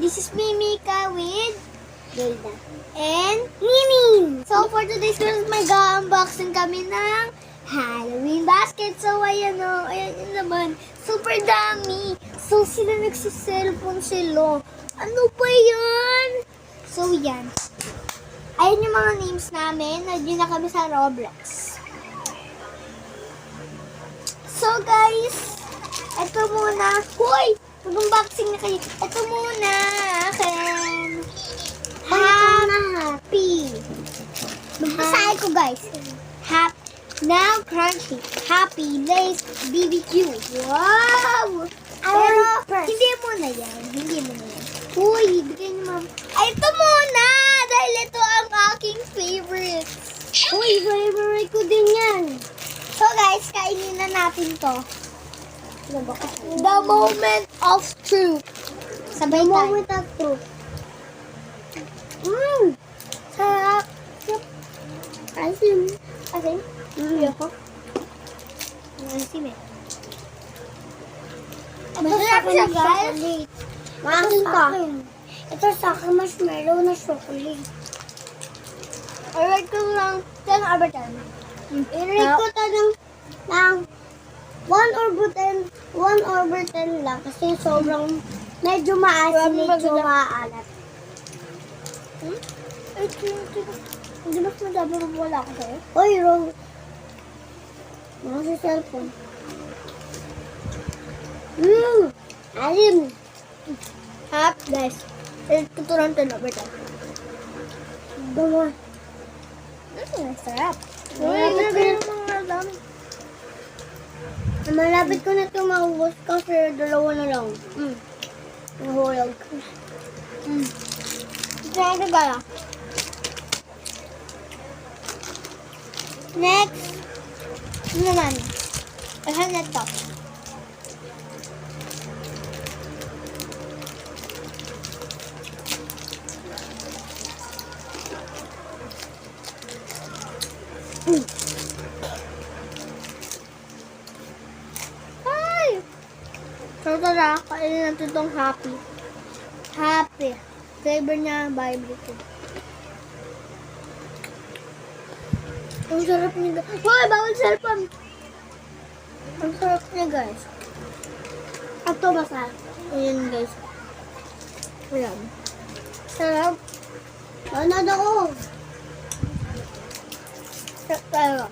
This is Mimika with Jada and Nini. So for today's video, mag-unboxing kami ng Halloween basket. So ayan o, ayan yun naman. Super dami. So sila nagsiselfon sila. Ano ba yan? So yan. Ayan yung mga names namin. Nandiyan na kami sa Roblox. So guys, ito muna. Hoy! Mag-unboxing na kayo. Ito muna. Akin. Happy. Basahin ko guys. Happy. Now crunchy. Happy Lace BBQ. Wow! Pero, hindi muna yan. Hindi muna yan. Uy, bigyan niyo ma'am. Ay, ito muna! Dahil ito ang aking favorite. Uy, favorite ko din yan. So guys, kainin na natin to. The moment of truth. Sabay tayo. The moment of truth. Sarap. Asim. Asim? Ayoko. Asim eh. Masarap siya guys. Maasin ka. Ito sa akin marshmallow na chocolate. I-rate ko lang 10 over 10. I-rate ko to ng 1 over 10 lang kasi sobrang medyo maasin, medyo maalat. Hindi mas madami wala ko sa'yo? Uy, wrong. Mga sa cellphone. Alim. Hap, guys. Ito lang 10 over 10. Dama. Sarap. Malapit ko na ito maubos kasi dalawa na lang. Nahulog. Ito na gala. Next. Ano naman? Ahan na ito. So tara, kainin natin itong happy. Happy. Flavor niya, vibrating. Ang sarap niya. Hoy, bawal cellphone! Ang sarap niya guys. Ito basa. Ayan guys. Ayan. Sarap. Ano ako? Sarap tayo.